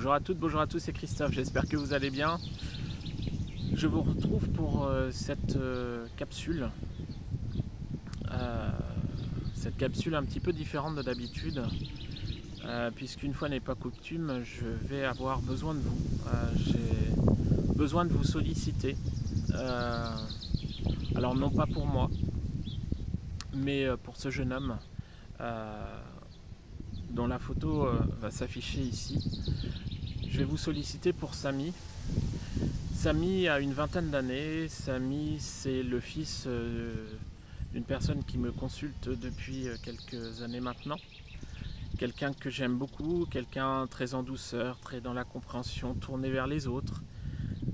Bonjour à toutes, bonjour à tous, c'est Christophe, j'espère que vous allez bien. Je vous retrouve pour cette capsule. Cette capsule un petit peu différente de d'habitude, puisqu'une fois n'est pas coutume, je vais avoir besoin de vous. J'ai besoin de vous solliciter. Alors non pas pour moi, mais pour ce jeune homme dont la photo va s'afficher ici. Je vais vous solliciter pour Samy. Samy a une vingtaine d'années. Samy, c'est le fils d'une personne qui me consulte depuis quelques années maintenant. Quelqu'un que j'aime beaucoup, quelqu'un très en douceur, très dans la compréhension, tourné vers les autres.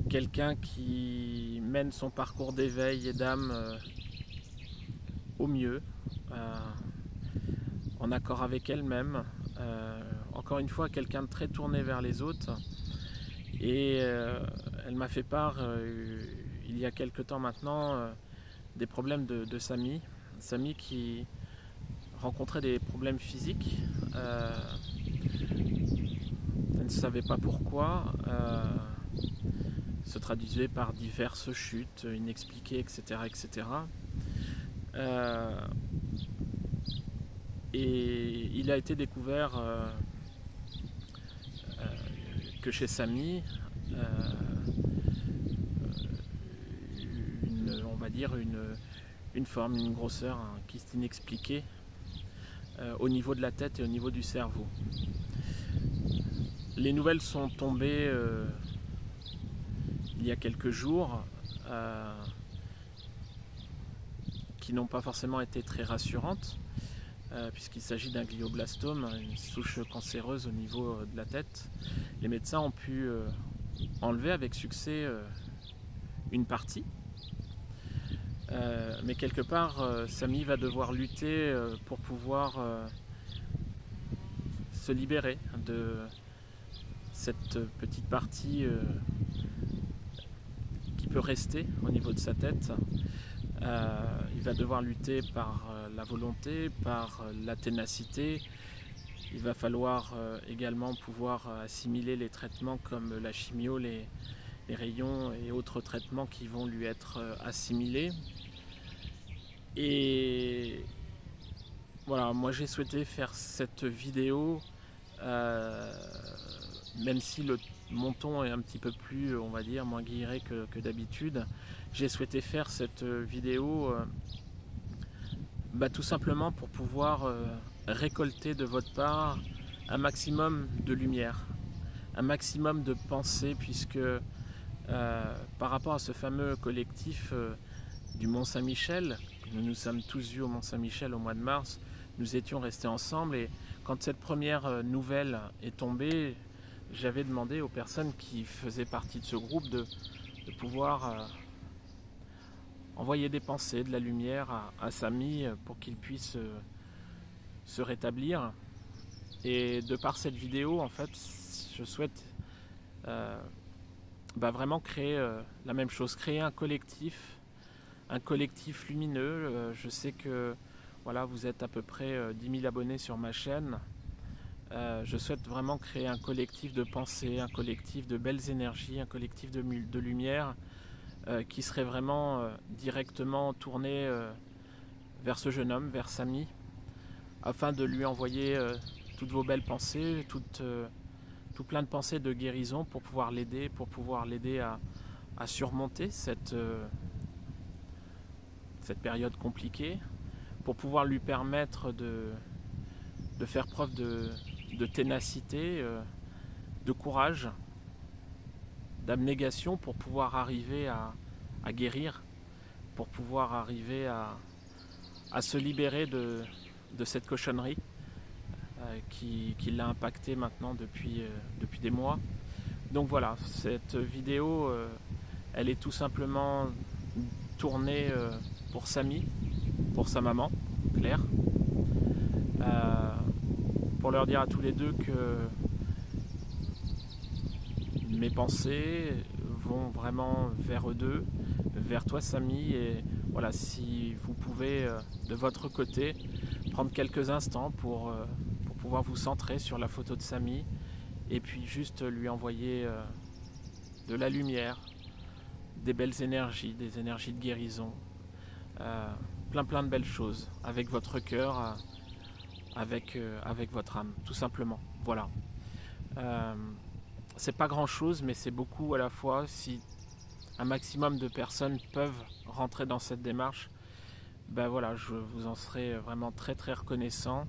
Quelqu'un qui mène son parcours d'éveil et d'âme au mieux, en accord avec elle-même. Encore une fois, quelqu'un de très tourné vers les autres. Et elle m'a fait part, il y a quelque temps maintenant, des problèmes de Samy. Samy qui rencontrait des problèmes physiques. Elle ne savait pas pourquoi. Se traduisait par diverses chutes inexpliquées, etc. etc. Et il a été découvert que chez Samy, on va dire une forme, une grosseur, un kyste inexpliqué au niveau de la tête et au niveau du cerveau. Les nouvelles sont tombées il y a quelques jours, qui n'ont pas forcément été très rassurantes, puisqu'il s'agit d'un glioblastome, une souche cancéreuse au niveau de la tête. Les médecins ont pu enlever avec succès une partie, mais quelque part Samy va devoir lutter pour pouvoir se libérer de cette petite partie qui peut rester au niveau de sa tête. Il va devoir lutter par la volonté, par la ténacité. Il va falloir également pouvoir assimiler les traitements comme la chimio, les rayons et autres traitements qui vont lui être assimilés. Et voilà, moi j'ai souhaité faire cette vidéo, même si mon ton est un petit peu plus, on va dire, moins guilleret que d'habitude. J'ai souhaité faire cette vidéo tout simplement pour pouvoir récolter de votre part un maximum de lumière, un maximum de pensée, puisque par rapport à ce fameux collectif du Mont-Saint-Michel, nous nous sommes tous vus au Mont-Saint-Michel au mois de mars, nous étions restés ensemble, et quand cette première nouvelle est tombée, j'avais demandé aux personnes qui faisaient partie de ce groupe de pouvoir envoyer des pensées, de la lumière à Samy pour qu'il puisse se rétablir. Et de par cette vidéo, en fait, je souhaite vraiment créer la même chose, créer un collectif lumineux. Je sais que voilà, vous êtes à peu près 10 000 abonnés sur ma chaîne. Je souhaite vraiment créer un collectif de pensée, un collectif de belles énergies, un collectif de lumière qui serait vraiment directement tourné vers ce jeune homme, vers Samy, afin de lui envoyer toutes vos belles pensées, tout plein de pensées de guérison pour pouvoir l'aider, à surmonter cette période compliquée, pour pouvoir lui permettre de faire preuve de ténacité, de courage, d'abnégation, pour pouvoir arriver à guérir, pour pouvoir arriver à se libérer de cette cochonnerie qui l'a impacté maintenant depuis des mois. Donc voilà, cette vidéo, elle est tout simplement tournée pour Samy, pour sa maman, Claire, pour leur dire à tous les deux que mes pensées vont vraiment vers eux deux, vers toi Samy, et voilà, si vous pouvez de votre côté prendre quelques instants pour pouvoir vous centrer sur la photo de Samy et puis juste lui envoyer de la lumière, des belles énergies, des énergies de guérison, plein de belles choses avec votre cœur, avec votre âme, tout simplement. Voilà. C'est pas grand chose, mais c'est beaucoup à la fois. Si un maximum de personnes peuvent rentrer dans cette démarche, ben voilà, je vous en serai vraiment très reconnaissant.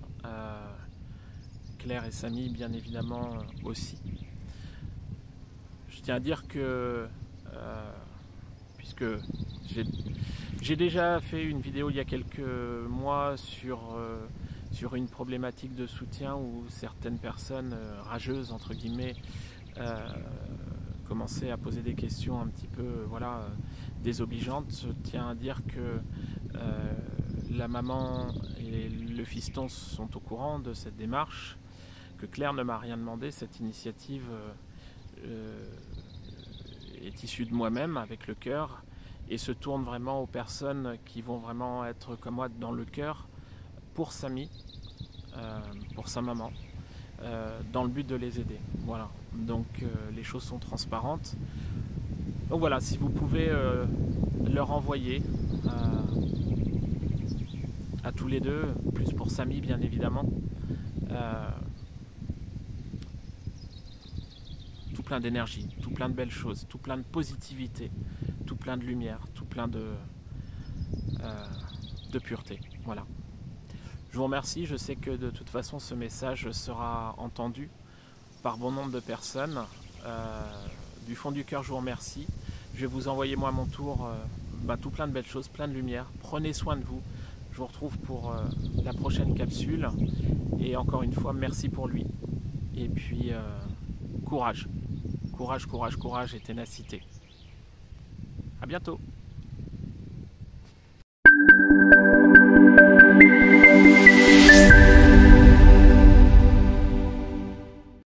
Claire et Samy, bien évidemment, aussi. Je tiens à dire que puisque j'ai déjà fait une vidéo il y a quelques mois sur une problématique de soutien où certaines personnes rageuses entre guillemets commençaient à poser des questions un petit peu désobligeantes. Je tiens à dire que la maman et le fiston sont au courant de cette démarche, que Claire ne m'a rien demandé. Cette initiative est issue de moi-même avec le cœur et se tourne vraiment aux personnes qui vont vraiment être comme moi dans le cœur pour Samy, pour sa maman, dans le but de les aider. Voilà, donc les choses sont transparentes. Donc voilà, si vous pouvez leur envoyer à tous les deux, plus pour Samy bien évidemment, tout plein d'énergie, tout plein de belles choses, tout plein de positivité, tout plein de lumière, tout plein de pureté. Voilà. Je vous remercie, je sais que de toute façon ce message sera entendu par bon nombre de personnes. Du fond du cœur, je vous remercie. Je vais vous envoyer moi à mon tour tout plein de belles choses, plein de lumière. Prenez soin de vous. Je vous retrouve pour la prochaine capsule. Et encore une fois, merci pour lui. Et puis, courage. Courage et ténacité. À bientôt.